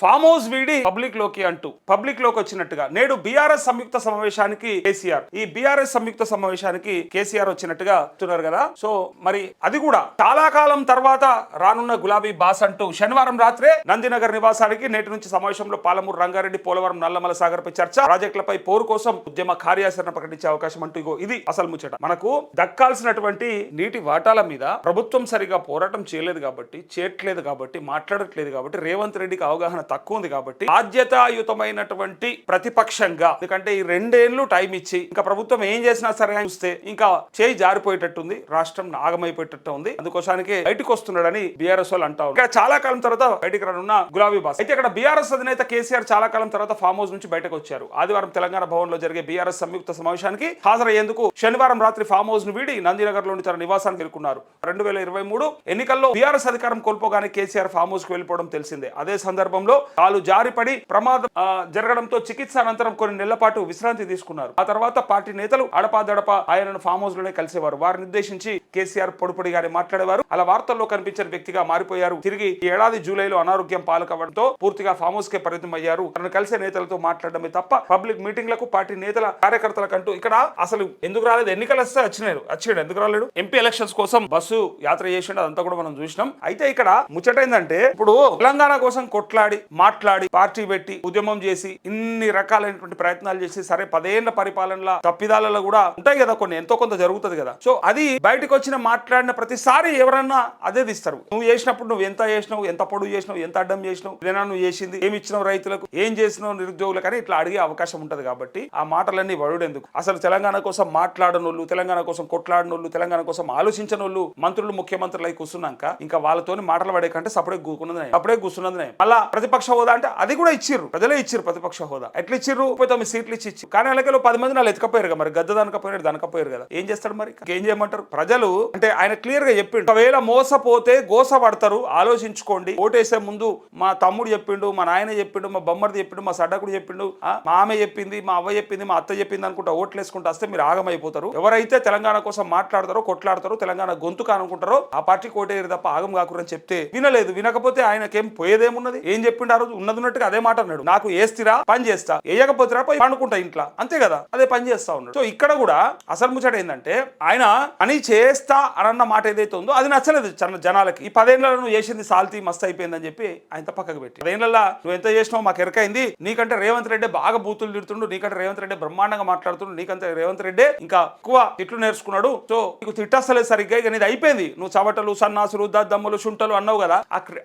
Farm house వీడి public లోకి అంటూ పబ్లిక్ లోకి వచ్చినట్టుగా నేడు బీఆర్ఎస్ సంయుక్త సమావేశానికి కేసీఆర్ ఈ బీఆర్ఎస్ సంయుక్త సమావేశానికి కేసీఆర్ వచ్చినట్టుగా చెప్తున్నారు కదా. సో మరి అది కూడా చాలా కాలం తర్వాత రానున్న గులాబీ బాస్ అంటూ శనివారం రాత్రే నందినగర్ నివాసానికి నేటి నుంచి సమావేశంలో పాలమూరు రంగారెడ్డి పోలవరం నల్లమల సాగర్ పై చర్చ, ప్రాజెక్టులపై పోరు కోసం ఉద్యమ కార్యాచరణ ప్రకటించే అవకాశం అంటూ ఇగో ఇది అసలు ముచ్చట. మనకు దక్కాల్సినటువంటి నీటి వాటాల మీద ప్రభుత్వం సరిగా పోరాటం చేయలేదు కాబట్టి, చేయట్లేదు కాబట్టి, మాట్లాడట్లేదు కాబట్టి, రేవంత్ రెడ్డికి అవగాహన తక్కువ ఉంది కాబట్టి బాధ్యతాయుతమైనటువంటి ప్రతిపక్షంగా, ఎందుకంటే ఈ 2 ఏళ్లు టైం ఇచ్చి ఇంకా ప్రభుత్వం ఏం చేసినా సరే చూస్తే ఇంకా చేయి జారిపోయేటట్టుంది, రాష్ట్రం నాగమైపోయేటట్టు ఉంది, అందుకోసానికి బయటకు వస్తున్నాడని బీఆర్ఎస్ వాళ్ళు అంటా ఉన్నారు. చాలా కాలం తర్వాత బయటకు రానున్న గులాబీ బాస్ అయితే ఇక్కడ బీఆర్ఎస్ అధినేత కేసీఆర్ చాలా కాలం తర్వాత ఫామ్ హౌస్ నుంచి బయటకు వచ్చారు. ఆదివారం తెలంగాణ భవన్ లో జరిగే బీఆర్ఎస్ సంయుక్త సమావేశానికి హాజరయ్యేందుకు శనివారం రాత్రి ఫామ్ హౌస్ ను వీడి నందినగర్ లోని తన నివాసానికి చేరుకున్నారు. 2023 ఎన్నికల్లో బీఆర్ఎస్ అధికారం కోల్పోగానే కేసీఆర్ ఫామ్ హౌస్ కు వెళ్లిపోవడం తెలిసిందే. అదే సందర్భంలో కాలు జారిపడి ప్రమాదం జరగడంతో చికిత్స అనంతరం కొన్ని నెలల పాటు విశ్రాంతి తీసుకున్నారు. ఆ తర్వాత పార్టీ నేతలు అడపాదడప ఆయనను ఫామ్ హౌస్ లోనే కలిసేవారు. వారిని ఉద్దేశించి కేసీఆర్ పొడిపొడిగానే మాట్లాడేవారు. అలా వార్తల్లో కనిపించిన వ్యక్తిగా మారిపోయారు. తిరిగి ఈ ఏడాది జూలైలో అనారోగ్యం పాల్గొనడంతో పూర్తిగా ఫామ్ హౌస్ కే పరిమితం అయ్యారు. తనను కలిసే నేతలతో మాట్లాడమే తప్ప పబ్లిక్ మీటింగ్లకు పార్టీ నేతల కార్యకర్తలకంటూ ఇక్కడ అసలు ఎందుకు రాలేదు? ఎన్నికలు వస్తే వచ్చాడు, ఎందుకు రాలేడు? ఎంపీ ఎలక్షన్స్ కోసం బస్సు యాత్ర చేసిండు, అదంతా కూడా మనం చూసినాం. అయితే ఇక్కడ ముచ్చటైందంటే ఇప్పుడు తెలంగాణ కోసం కొట్లాడి మాట్లాడి పార్టీ పెట్టి ఉద్యమం చేసి ఇన్ని రకాలైనటువంటి ప్రయత్నాలు చేసి సరే 10 ఏళ్ల పరిపాలనలో తప్పిదాలలో కూడా ఉంటాయి కదా, కొన్ని ఎంతో కొంత జరుగుతుంది కదా. సో అది బయటకు వచ్చిన మాట్లాడిన ప్రతిసారి ఎవరన్నా అదే తీస్తారు. నువ్వు చేసినప్పుడు నువ్వు ఎంత చేసినావు, ఎంత పొడుగు చేసినావు, ఎంత అడ్డం చేసినావు, ఇదేనా నువ్వు చేసింది, ఏమి ఇచ్చినావు రైతులకు, ఏం చేసినావు నిరుద్యోగులకు అని ఇట్లా అడిగే అవకాశం ఉంటది. కాబట్టి ఆ మాటలన్నీ వడుడెందుకు? అసలు తెలంగాణ కోసం మాట్లాడనోళ్ళు, తెలంగాణ కోసం కొట్లాడినోళ్ళు, తెలంగాణ కోసం ఆలోచించనోళ్ళు మంత్రులు ముఖ్యమంత్రులు అయి కూర్చున్నాక ఇంకా వాళ్ళతోని మాటలు పడే కంటే సపడే కూర్చున్నది అలా ప్రతిపక్ష హోదా అంటే అది కూడా ఇచ్చిర్రు, ప్రజలే ఇచ్చిర్రు ప్రతిపక్ష హోదా. ఎట్లా ఇచ్చిర్రు? 9 సీట్లు ఇచ్చి కానీ అలాగే 10 మంది వాళ్ళు ఎత్తుకపోయారు మరి, గద్ద దనకపోయారు కదా. ఏం చేస్తాడు మరి? ఏం చేయమంటారు? ప్రజలు అంటే ఆయన క్లియర్ గా చెప్పిండు, ఒకవేళ మోసపోతే గోస పడతారు, ఆలోచించుకోండి. ఓటేసే ముందు మా తమ్ముడు చెప్పిండు, మా నాయన చెప్పిండు, మా బొమ్మర్ది చెప్పిండు, మా సడ్డకుడు చెప్పిండు, మా ఆమె చెప్పింది, మా అవ్వ చెప్పింది, మా అత్త చెప్పింది అనుకుంటా ఓట్లు వేసుకుంటూ వస్తే మీరు ఆగమైపోతారు. ఎవరైతే తెలంగాణ కోసం మాట్లాడతారో, కొట్లాడతారో, తెలంగాణ గొంతుకు అనుకుంటారో ఆ పార్టీ కోటేరు తప్ప ఆగం కాకూడని చెప్తే వినలేదు. వినకపోతే ఆయనకేం పోయేదేమున్నది? ఏం చెప్పిండు ఆ రోజు? ఉన్నట్టుగా అదే మాట అన్నాడు, నాకు ఏస్తిరా పని చేస్తా, వేయకపోతేరా పోయి పండుకుంటా ఇంట్లో, అంతే కదా, అదే పని చేస్తా ఉన్నాడు. సో ఇక్కడ కూడా అసలు ముచ్చట ఏంటంటే ఆయన పని చేస్తా అన్న మాట ఏదైతే ఉందో అది నచ్చలేదు జనాలకి. ఈ 10 ఏళ్లలో నువ్వు చేసింది సాల్తీ మస్తు అయిపోయిందని చెప్పి ఆయన పక్కకు పెట్టి 10 ఏళ్లలో నువ్వు ఎంత చేసినావు మాకు ఎరకైంది, నీకంటే రేవంత్ రెడ్డి బాగా బూతులు తిడుతుండు, నీకంటే రేవంత్ రెడ్డి బ్రహ్మాండంగా మాట్లాడుతుండు, నీకంటే రేవంత్ రెడ్డి ఇంకా ఎక్కువ తిట్లు నేర్చుకున్నాడు, సో నీకు తిట్టస్తలేదు సరిగ్గా, ఇక నీది అయిపోయింది. నువ్వు చవటలు, సన్నాసులు, దద్దమ్ములు, శుంటలు అన్నావు కదా,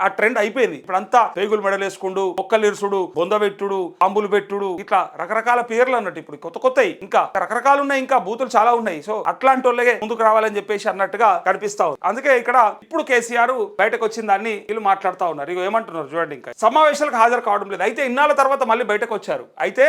ఆ ట్రెండ్ అయిపోయింది. ఇప్పుడంతా పేగులు మెడలేసుకుండు, ఒక్కలిరుసుడు, బొందబెట్టుడు, అంబులు పెట్టుడు, ఇట్లా రకరకాల పేర్లు అన్నట్టు ఇప్పుడు కొత్తయి ఇంకా రకరకాలు ఉన్నాయి, ఇంకా బూతులు చాలా ఉన్నాయి. సో అట్లాంటి వాళ్ళే ముందుకు రావాలని చెప్పేసి అన్నట్టుగా కనిపిస్తా ఉంది. అందుకే ఇక్కడ ఇప్పుడు కేసీఆర్ బయటకు వచ్చిన దాన్ని వీళ్ళు మాట్లాడుతూ ఉన్నారు. ఇక ఏమంటున్నారు చూడండి, ఇంకా సమావేశాలకు హాజరు కావడం లేదు. అయితే ఇన్నాళ్ళ తర్వాత మళ్ళీ బయటకు వచ్చారు. అయితే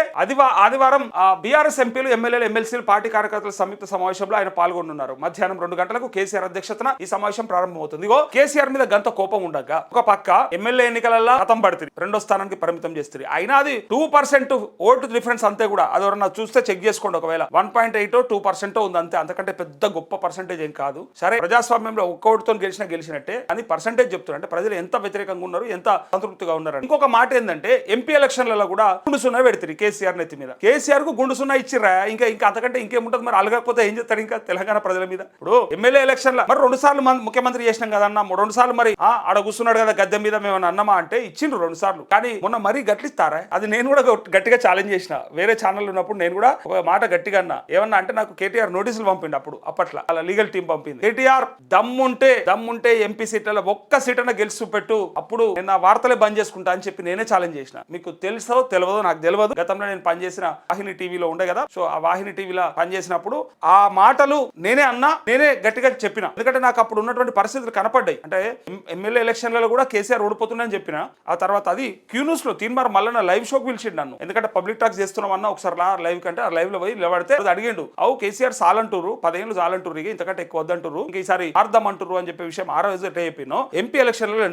ఆదివారం బీఆర్ఎస్ ఎంపీలు, ఎమ్మెల్యేలు, ఎమ్మెల్సీలు, పార్టీ కార్యకర్తల సంయుక్త సమావేశంలో ఆయన పాల్గొనున్నారు. మధ్యాహ్నం 2 గంటలకు కేసీఆర్ అధ్యక్షతన ఈ సమావేశం ప్రారంభమవుతుంది. ఇగో కేసీఆర్ మీద గంత కోపం ఉండగా ఒక పక్క ఎమ్మెల్యే ఎన్నికలలో గతం పడుతుంది, 2వ స్థానానికి పరిమితం చేస్తుంది. అయినా అది 2% ఓటు డిఫరెన్స్ అంతే కూడా. అది ఎవరన్నా చూస్తే చెక్ చేసుకోండి. ఒకవేళ 1.8 2% ఉంది అంతే, అంతకంటే పెద్ద గొప్ప పర్సెంటేజ్ ఏం కాదు. సరే ప్రజాస్వామ్యంలో ఒక్క ఓటుతో గెలిచినట్టే అని పర్సెంటేజ్ చెప్తున్నారు. అంటే ప్రజలు ఎంత వ్యతిరేకంగా ఉన్నారు, ఎంత సంతృప్తిగా ఉన్నారు. ఇంకొక మాట ఏంటంటే ఎంపీ ఎలక్షన్లలో కూడా గుండు సున్నా పెడతారు కేసీఆర్ నెత్తి మీద. కేసీఆర్ కు గుండు సున్నా ఇచ్చిర్రా, ఇంకా అంతకంటే ఇంకేముంటది మరి? అలగకపోతే ఏం చేస్తారు ఇంకా తెలంగాణ ప్రజల మీద? ఇప్పుడు ఎమ్మెల్యే ఎలక్షన్ లో మరి 2 సార్లు ముఖ్యమంత్రి చేసినాం కదా అన్న, 2 సార్లు మరి ఆడ కూర్చున్నాడు కదా గద్దె మీద మేము అన్నమా అంటే ఇచ్చిండ్రు 2 సార్లు. కానీ మొన్న మరీ గట్లిస్తారా? అది నేను కూడా గట్టిగా ఛాలెంజ్ చేసిన. వేరే ఛానల్ ఉన్నప్పుడు నేను కూడా ఒక మాట గట్టిగా అన్నా. ఏమన్నా అంటే నాకు కేటీఆర్ నోటీసులు పంపిండు అప్పట్లో అలా లీగల్ టీం పంపింది. కేటీఆర్ దమ్ముంటే ఎంపీ సీట్లలో ఒక్క సీట్ అన్న గెలుచు పెట్టు, అప్పుడు నేను నా వార్తలే బంద్ చేసుకుంటా అని చెప్పి నేనే ఛాలెంజ్ చేసిన. మీకు తెలుసో తెలియదో నాకు తెలియదు. గతంలో నేను పనిచేసిన వాహిని టీవీలో ఉండే కదా, సో ఆ వాహిని టీవీలో పనిచేసినప్పుడు ఆ మాటలు నేనే అన్నా, నేనే గట్టిగా చెప్పిన. ఎందుకంటే నాకు అప్పుడు ఉన్నటువంటి పరిస్థితులు కనపడ్డాయి. అంటే ఎమ్మెల్యే ఎలక్షన్లలో కూడా కేసీఆర్ ఓడిపోతుందని చెప్పిన. ఆ తర్వాత అది క్యూన్యూస్ లో తీన్మార్ మల్లన్న లైవ్ షోకి పిలిచిండు నన్ను. ఎందుకంటే పబ్లిక్ టాక్స్ చేస్తున్నాం అన్న, ఒకసారి లైవ్ కంటే ఆ లైవ్ లో పోయి నిలబడితే అడిగిండు, అవు కేసీఆర్ సాలంటూరు 10 ఏళ్ళు చాలంటూరు, ఇంతకంటే ఎక్కువ వద్దంటారు, ఇంక ఈసారి అర్థం అంటారు అని చెప్పే విషయం ఆ రోజు ఎట్లా చెప్పినో ఎంపీ ఎలక్షన్లలో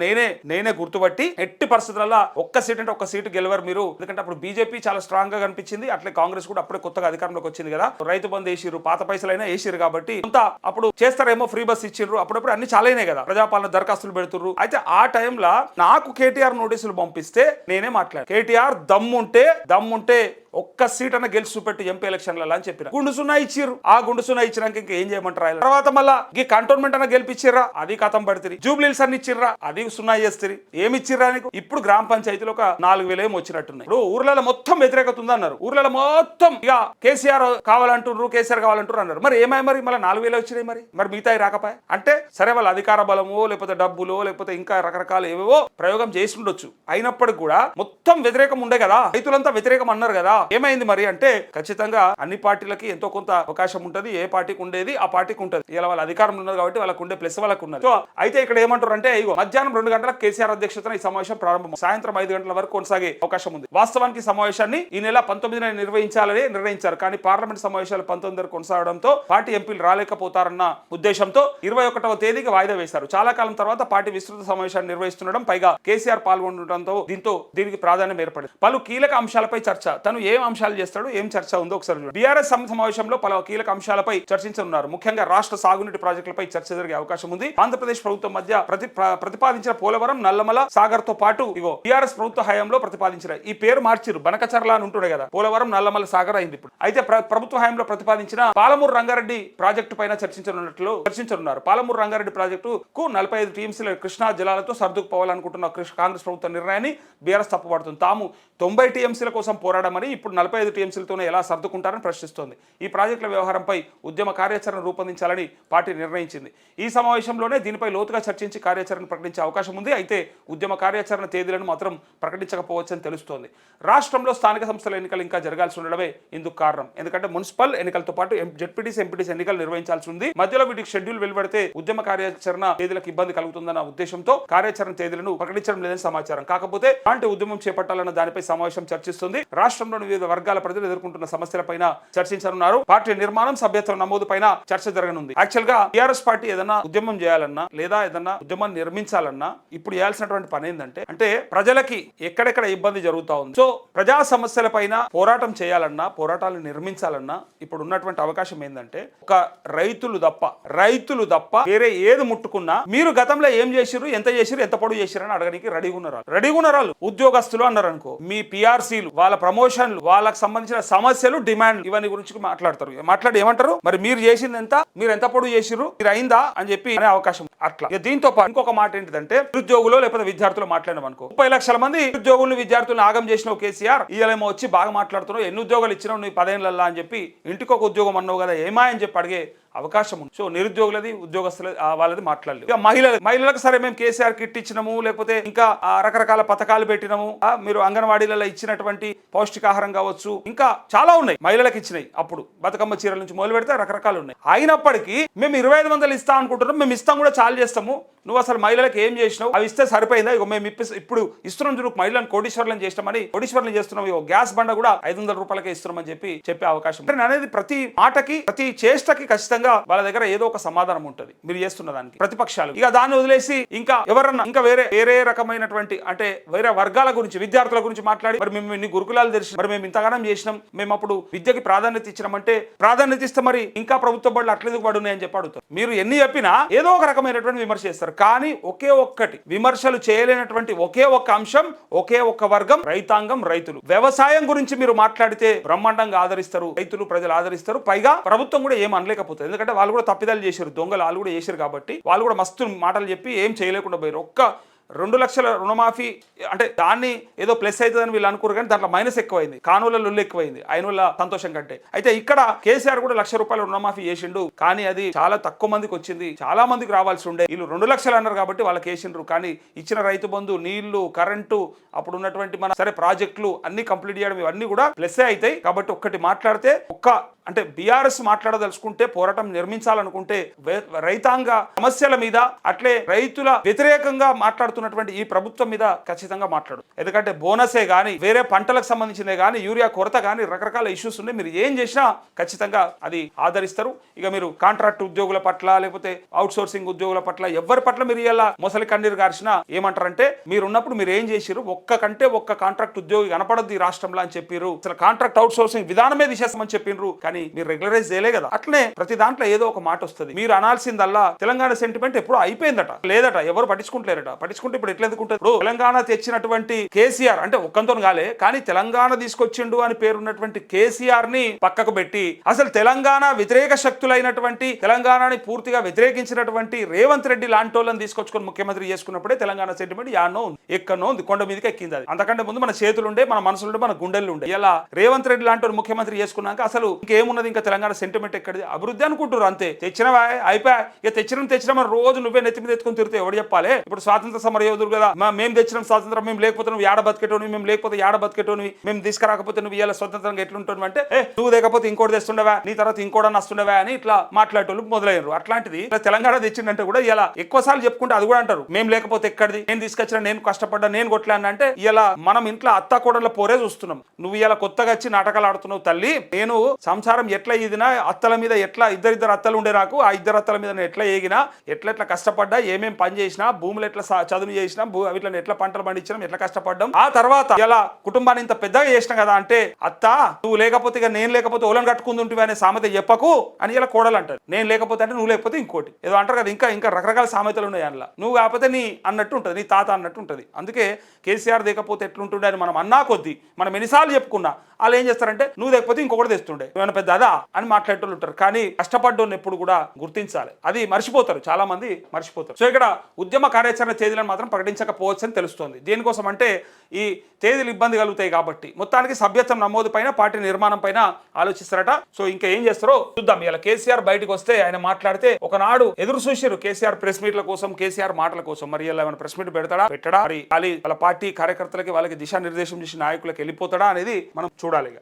నేనే గుర్తుపట్టి ఎట్టి పరిస్థితులలో ఒక్క సీట్ అంటే ఒక్క సీటు గెలవరు మీరు. ఎందుకంటే అప్పుడు బీజేపీ చాలా స్ట్రాంగ్ గా కనిపించింది, అట్లే కాంగ్రెస్ కూడా అప్పుడే కొత్తగా అధికారంలోకి వచ్చింది కదా, రైతు బంధు వేసిరు, పాత పైసలైనా వేసిరు, కాబట్టి కొంత అప్పుడు చేస్తారేమో, ఫ్రీ బస్ ఇచ్చిర్రు, అప్పుడప్పుడు అన్ని చాలైనాయి కదా, ప్రజాపాలన దరఖాస్తులు పెడుతుర్రు. అయితే ఆ టైంలో నాకు కేటీఆర్ నోటీసులు పంపిస్తే నేనే మాట్లాడు. కేటీఆర్ దమ్ముంటే ఒక్క సీట్ అన్న గెలిచి చూపెట్టు ఎంపీ ఎలక్షన్లలో అని చెప్పిన. గుండు సున్నా ఇచ్చిర్రు. ఆ గుండు సున్నా ఇచ్చినాక ఇంకా ఏం చేయమంటారు ఆయన? తర్వాత మళ్ళా ఈ కంటోన్మెంట్ అన్న గెలిపించిర్రా, అది కథం పడుతుంది. జూబ్లీల్స్ అన్ని ఇచ్చిర్రా, అది సున్నా చేస్తుంది. ఏమి ఇచ్చిర్రా నీకు? ఇప్పుడు గ్రామ పంచాయతీలో ఒక 4,000 ఏమో వచ్చినట్టున్నాయి. ఇప్పుడు ఊర్లలో మొత్తం వ్యతిరేకత ఉందన్నారు. ఊర్లలో మొత్తం ఇక కేసీఆర్ కావాలంటారు అన్నారు. మరి ఏమై మరి మళ్ళీ 4,000 వచ్చినాయి. మరి మిగతా రాకపోయా అంటే సరే వాళ్ళ అధికార బలమో లేకపోతే డబ్బులో లేకపోతే ఇంకా రకరకాల ఏవేవో ప్రయోగం చేసి ఉండొచ్చు. అయినప్పటికీ కూడా మొత్తం వ్యతిరేకం ఉండే కదా, రైతులంతా వ్యతిరేకం అన్నారు కదా. ఏమైంది మరి అంటే ఖచ్చితంగా అన్ని పార్టీలకి ఎంతో కొంత అవకాశం ఉంటది. ఏ పార్టీకి ఉండేది ఆ పార్టీకి ఉంటది. ఇలా వాళ్ళ అధికారం ఉన్నది కాబట్టి వాళ్ళకు ఉండే ప్లస్ వాళ్ళకు ఉన్నది. సో అయితే ఇక్కడ ఏమంటారు అంటే ఇగో మధ్యాహ్నం 2 గంటలకు కేసీఆర్ అధ్యక్షతన ఈ సమావేశం ప్రారంభం, సాయంత్రం 5 గంటల వరకు కొనసాగే అవకాశం ఉంది. వాస్తవానికి సమావేశాన్ని ఈ నెల 19న నిర్వహించాలని నిర్ణయించారు. కానీ పార్లమెంట్ సమావేశాలు 19 వరకు కొనసాగడంతో పార్టీ ఎంపీలు రాలేకపోతారన్న ఉద్దేశంతో 21వ తేదీకి వాయిదా వేశారు. చాలా కాలం తర్వాత పార్టీ విస్తృత సమావేశాన్ని నిర్వహిస్తుండడం, పైగా కేసీఆర్ పాల్గొనడంతో దీనికి ప్రాధాన్యం ఏర్పడింది. పలు కీలక అంశాలపై చర్చ. తను ఏం అంశాలు చేస్తాడు, ఏం చర్చ ఉందో ఒకసారి. బీఆర్ఎస్ సమావేశంలో పలు కీలక అంశాలపై చర్చించనున్నారు. ముఖ్యంగా రాష్ట్ర సాగునీటి ప్రాజెక్టులపై చర్చ జరిగే అవకాశం ఉంది. ఆంధ్రప్రదేశ్ ప్రభుత్వం మధ్య ప్రతిపాదించిన పోలవరం, నల్లమల, సాగర్ తో పాటు ఇగో బీఆర్ఎస్ ప్రభుత్వ హయాంలో ప్రతిపాదించిన ఈ పేరు మార్చిరు, బనకచర్ల అని ఉంటుండే కదా, పోలవరం, నల్లమల, సాగర్ అయింది ఇప్పుడు. అయితే ప్రభుత్వ హయాంలో ప్రతిపాదించిన పాలమూరు రంగారెడ్డి ప్రాజెక్టు పైన చర్చించనున్నారు. పాలమూరు రంగారెడ్డి ప్రాజెక్టుకు 45 టీఎంసీల కృష్ణా జలాలతో సర్దుకుపోవాలనుకుంటున్న కాంగ్రెస్ ప్రభుత్వ నిర్ణయాన్ని బీఆర్ఎస్ తప్పుపడుతుంది. తాము 90 టీఎంసీల కోసం పోరాడమని ఇప్పుడు 45 టీఎంసీలతోనే ఎలా సర్దుకుంటారని ప్రశ్నిస్తోంది. ఈ ప్రాజెక్టుల వ్యవహారంపై ఉద్యమ కార్యాచరణ రూపొందించాలని పార్టీ నిర్ణయించింది. ఈ సమావేశంలోనే దీనిపై లోతుగా చర్చించి కార్యాచరణ ప్రకటించే అవకాశం ఉంది. అయితే ఉద్యమ కార్యాచరణ తేదీలను మాత్రం ప్రకటించకపోవచ్చని తెలుస్తోంది. రాష్ట్రంలో స్థానిక సంస్థల ఎన్నికలు ఇంకా జరగాల్సి ఉండడమే ఇందుకు కారణం. ఎందుకంటే మున్సిపల్ ఎన్నికలతో పాటు జెడ్పీటీసీ, ఎంపీటీసీ ఎన్నికలు నిర్వహించాల్సి ఉంది. మధ్యలో వీటికి షెడ్యూల్ వెలువడితే ఉద్యమ కార్యాచరణ తేదీలకు ఇబ్బంది కలుగుతుందన్న ఉద్దేశంతో కార్యాచరణ తేదీలను ప్రకటించడం లేదని సమాచారం. కాకపోతే అలాంటి ఉద్యమం చేపట్టాలన్న దానిపై సమావేశం చర్చిస్తుంది. రాష్ట్రంలోని వివిధ వర్గాల ప్రజలు ఎదుర్కొంటున్న సమస్యలపైన చర్చించనున్నారు. పార్టీ నిర్మాణం, సభ్యత్వ నమోదు పైన చర్చ జరగనుంది. యాక్చువల్ గా టీఆర్ఎస్ పార్టీ ఏదైనా ఉద్యమం చేయాలన్నా లేదా ఏదన్నా ఉద్యమం నిర్మించాలన్నా ఇప్పుడు చేయాల్సినటువంటి పని ఏంటంటే ప్రజలకి ఎక్కడెక్కడ ఇబ్బంది జరుగుతా ఉంది. సో ప్రజా సమస్యల పైన పోరాటం చేయాలన్నా, పోరాటాలను నిర్మించాలన్నా ఇప్పుడు ఉన్నటువంటి అవకాశం ఏంటంటే ఒక రైతులు తప్ప వేరే ఏది ముట్టుకున్నా మీరు గతంలో ఏం చేసిరు, ఎంత చేసిరు, ఎంత పొడుగు చేసిరు అని అడగడానికి రెడీగా ఉన్నారు. ఉద్యోగస్తులు అన్నారు అనుకో, మీ పిఆర్సీలు, వాళ్ళ ప్రమోషన్లు, వాళ్ళకి సంబంధించిన సమస్యలు, డిమాండ్, ఇవన్నీ గురించి మాట్లాడి ఏమంటారు, మరి మీరు చేసింది ఎంత, మీరు ఎంత పొడుగు చేసిరు, మీరు అయిందా అని చెప్పి అనే అవకాశం. అట్లా దీంతో పాటు ఇంకొక మాట ఏంటిదంటే నిరుద్యోగులు లేకపోతే విద్యార్థులు మాట్లాడినాం అనుకో, 30 లక్షల మంది నిరుద్యోగులు విద్యార్థులను ఆగం చేసినావు కేసీఆర్, ఇవాళేమో వచ్చి బాగా మాట్లాడుతున్నావు, ఎన్ని ఉద్యోగాలు ఇచ్చినావు నీ 10 ఏళ్ళల్లో అని చెప్పి, ఇంటికి ఒక ఉద్యోగం అన్నావు కదా ఏమా అని చెప్పి అడిగే అవకాశం ఉంది. సో నిరుద్యోగులది, ఉద్యోగస్తులది వాళ్ళది మాట్లాడలేదు. ఇక మహిళలకు సరే మేము కేసీఆర్ కిట్ ఇచ్చినాము, లేకపోతే ఇంకా రకరకాల పథకాలు పెట్టినాము, మీరు అంగన్వాడీలలో ఇచ్చినటువంటి పౌష్టికాహారం కావచ్చు, ఇంకా చాలా ఉన్నాయి మహిళలకు ఇచ్చినాయి. అప్పుడు బతుకమ్మ చీరల నుంచి మొదలు పెడితే రకరకాలు ఉన్నాయి. అయినప్పటికీ మేము 2500 ఇస్తాం అనుకుంటున్నాం, మేము ఇస్తాం కూడా చాలు చేస్తాము, నువ్వు అసలు మహిళలకు ఏం చేసినావు, అవి ఇస్తే సరిపోయిందా, ఇక మేము ఇప్పుడు ఇస్తున్నాం చూడు, మహిళలను కోటీశ్వర్లను చేస్తామని కోటీశ్వర్లను చేస్తున్నాం, ఇక గ్యాస్ బండ కూడా 500 రూపాయలకే ఇస్తున్నామని చెప్పే అవకాశం అనేది ప్రతి మాటకి, ప్రతి చేష్టకి ఖచ్చితంగా వాళ్ళ దగ్గర ఏదో ఒక సమాధానం ఉంటుంది మీరు చేస్తున్న దానికి. ప్రతిపక్షాలు ఇక దాన్ని వదిలేసి ఇంకా ఎవరన్నా ఇంకా వేరే రకమైనటువంటి అంటే వేరే వర్గాల గురించి, విద్యార్థుల గురించి మాట్లాడి మరి మేము ఇన్ని గురుకులాలు తెరిచి, మరి మేము ఇంతగానం చేసినాం, మేము అప్పుడు విద్యకి ప్రాధాన్యత ఇచ్చినామంటే ప్రాధాన్యత ఇస్తే మరి ఇంకా ప్రభుత్వ బడులు అట్లెందుకు పడున్నాయని చెప్పి అడుగుతారు. మీరు ఎన్ని చెప్పినా ఏదో ఒక రకమైనటువంటి విమర్శ చేస్తారు. కానీ ఒకే ఒక్కటి విమర్శలు చేయలేనటువంటి ఒకే ఒక్క అంశం, ఒకే ఒక్క వర్గం, రైతాంగం, రైతులు. వ్యవసాయం గురించి మీరు మాట్లాడితే బ్రహ్మాండంగా ఆదరిస్తారు రైతులు, ప్రజలు ఆదరిస్తారు. పైగా ప్రభుత్వం కూడా ఏం అనలేకపోతుంది, ఎందుకంటే వాళ్ళు కూడా తప్పిదాలు చేశారు, దొంగలు వాళ్ళు కూడా చేశారు కాబట్టి వాళ్ళు కూడా మస్తు మాటలు చెప్పి ఏం చేయలేకుండా పోయారు. ఒక్క 2 లక్షల రుణమాఫీ అంటే దాన్ని ఏదో ప్లస్ అవుతుందని వీళ్ళు అనుకోరు, కానీ దాంట్లో మైనస్ ఎక్కువైంది, కానుల లొల్లు ఎక్కువైంది, ఆయన వల్ల సంతోషం కంటే. అయితే ఇక్కడ కేసీఆర్ కూడా 1 లక్ష రూపాయల రుణమాఫీ చేసిండు, కానీ అది చాలా తక్కువ మందికి వచ్చింది, చాలా మందికి రావాల్సి ఉండే. వీళ్ళు 2 లక్షలు అన్నారు కాబట్టి వాళ్ళకి వేసిండ్రు, కానీ ఇచ్చిన రైతు బంధు, నీళ్లు, కరెంటు, అప్పుడు ఉన్నటువంటి మన సరే ప్రాజెక్టులు అన్ని కంప్లీట్ చేయడం, ఇవన్నీ కూడా ప్లస్సే అవుతాయి. కాబట్టి ఒక్కటి మాట్లాడితే అంటే బీఆర్ఎస్ మాట్లాడదలుచుకుంటే, పోరాటం నిర్మించాలనుకుంటే రైతాంగ సమస్యల మీద, అట్లే రైతుల వ్యతిరేకంగా మాట్లాడుతున్నటువంటి ఈ ప్రభుత్వం మీద ఖచ్చితంగా మాట్లాడు. ఎందుకంటే బోనసే కానీ, వేరే పంటలకు సంబంధించినవి కానీ, యూరియా కొరత కానీ, రకరకాల ఇష్యూస్ ఉన్నాయి. మీరు ఏం చేసినా ఖచ్చితంగా అది ఆదరిస్తారు. ఇక మీరు కాంట్రాక్ట్ ఉద్యోగుల పట్ల, లేకపోతే అవుట్ సోర్సింగ్ ఉద్యోగుల పట్ల, ఎవరి పట్ల మీరు ఇలా మొసలి కన్నీరు గార్చినా ఏమంటారంటే, మీరున్నప్పుడు మీరు ఏం చేసిరు, ఒక్క కాంట్రాక్ట్ ఉద్యోగి కనపడద్దు ఈ రాష్ట్రంలో అని చెప్పారు. అసలు కాంట్రాక్ట్ అవుట్ సోర్సింగ్ విధానమే తీసేస్తామని చెప్పిండ్రు, కానీ మీరు రెగ్యులరైజ్ చేయలే కదా. అట్లనే ప్రతి దాంట్లో ఏదో ఒక మాట వస్తుంది. మీరు అనాల్సిందల్లా తెలంగాణ సెంటిమెంట్ ఎప్పుడో అయిపోయిందట, లేదట, ఎవరు పట్టించుకుంటలేరట. చేసుకుంటే ఇప్పుడు ఎట్లా ఎందుకుంటుంది? ఇప్పుడు తెలంగాణ తెచ్చినటువంటి కేసీఆర్ అంటే ఒక్కంతో కాలే, కానీ తెలంగాణ తీసుకొచ్చిండు అని పేరున్నటువంటి కేసీఆర్ ని పక్కకు పెట్టి అసలు తెలంగాణ వ్యతిరేక శక్తులైనటువంటి తెలంగాణని పూర్తిగా వ్యతిరేకించినటువంటి రేవంత్ రెడ్డి లాంటి వాళ్ళని తీసుకొచ్చుకొని ముఖ్యమంత్రి చేసుకున్నప్పుడే తెలంగాణ సెంటిమెంట్ యానో ఉంది, ఎక్కడనో ఉంది, కొండ మీదకి ఎక్కింది. అది అంతకంటే ముందు మన చేతులుండే, మన మనసులుండే, మన గుండెలు ఉండే. ఇలా రేవంత్ రెడ్డి లాంటి ముఖ్యమంత్రి చేసుకున్నాక అసలు ఇంకేమున్నది? ఇంకా తెలంగాణ సెంటిమెంట్ ఎక్కడిది? అభివృద్ధి అనుకుంటారు అంతే. తెచ్చినవా అయిపోయా, ఇక తెచ్చిన మన రోజు నువ్వే నెత్తి మీద ఎత్తుకొని తిరిగితే ఎవడు చెప్పాలి? ఇప్పుడు స్వాతంత్ర సమర యోధులు కదా, మేము తెచ్చిన స్వాతంత్రం, మేము లేకపోతే నువ్వు ఏడ బతికేటోని, మేము లేకపోతే ఏడ బతికేటోని, మేము తీసుకురాకపోతే నువ్వు ఇలా స్వతంత్రంగా ఎట్లుంటావు అంటే నువ్వు లేకపోతే ఇంకోటి తెస్తుండవా, నీ తర్వాత ఇంకోటి వస్తుండవా అని ఇట్లా మాట్లాడేటోళ్ళు మొదలయ్యారు. అట్లాంటిది తెలంగాణ తెచ్చిందంటే కూడా ఇలా ఎక్కువ సార్లు చెప్పుకుంటే అది కూడా అంటారు, మేము లేకపోతే ఎక్కడిది, నేను తీసుకొచ్చిన, నేను కష్టపడ్డా, నేను కొట్లాను అంటే ఇలా మనం ఇంట్లో అత్త కోడళ్ళ పోరే చూస్తున్నాం. నువ్వు ఇలా కొత్తగా వచ్చి నాటకాలు ఆడుతున్నావు తల్లి. నేను సంసారం ఎట్లా ఇదినా, అత్తల మీద ఎట్లా ఇద్దరు అత్తలు ఉండే నాకు, ఆ ఇద్దరు అత్తల మీద నేను ఎట్లా ఏగినా, ఎట్లా కష్టపడ్డా, ఏమేం పని చేసినా, భూములు ఎట్లా చదువు చేసినా, వీటిని ఎట్లా పంటలు పండించినా, ఎట్లా కష్టపడ్డాం, ఆ తర్వాత ఇలా కుటుంబాన్ని ఇంత పెద్దగా చేసినా కదా అంటే అత్త నువ్వు లేకపోతే ఇక నేను లేకపోతే ఓలను కట్టుకుంటుంటివి అనే సామెత చెప్పకు అని ఇలా కోడలు అంటారు. నేను లేకపోతే అంటే నువ్వు లేకపోతే ఇంకోటి ఏదో అంటారు కదా, ఇంకా రకరకాల సామెతలు ఉన్నాయి అందులో. నువ్వు కాకపోతే నీ అన్నట్టు ఉంటుంది, నీ తాత అన్నట్టు ఉంటుంది. అందుకే కేసీఆర్ లేకపోతే ఎట్లుంటుండే అని మనం అన్నా కొద్దీ, మనం ఎన్నిసార్లు చెప్పుకున్నా వాళ్ళు ఏం చేస్తారంటే నువ్వు లేకపోతే ఇంకొకటి తెస్తుండే, ఏమైనా పెద్ద అదా అని మాట్లాడేటోళ్ళు ఉంటారు. కానీ కష్టపడ్డోని ఎప్పుడు కూడా గుర్తించాలి, అది మర్చిపోతారు, చాలా మంది మర్చిపోతారు. సో ఇక్కడ ఉద్యమ కార్యాచరణ తేదీలను మాత్రం ప్రకటించకపోవచ్చు అని తెలుస్తోంది. దేనికోసం అంటే ఈ తేదీలు ఇబ్బంది కలుగుతాయి కాబట్టి మొత్తానికి సభ్యత్వం నమోదు పైన, పార్టీ నిర్మాణం పైన ఆలోచిస్తారట. సో ఇంకా ఏం చేస్తారో చూద్దాం. ఇలా కేసీఆర్ బయటకు వస్తే ఆయన మాట్లాడితే ఒకనాడు ఎదురు చూసారు కేసీఆర్ ప్రెస్ మీట్ల కోసం, కేసీఆర్ మాటల కోసం. మరి ఇలా ఏమైనా ప్రెస్ మీట్ పెట్టడా మరి వాళ్ళ పార్టీ కార్యకర్తలకి వాళ్ళకి దిశానిర్దేశం చేసి నాయకులకు వెళ్ళిపోతాడా అనేది మనం చూడాలి.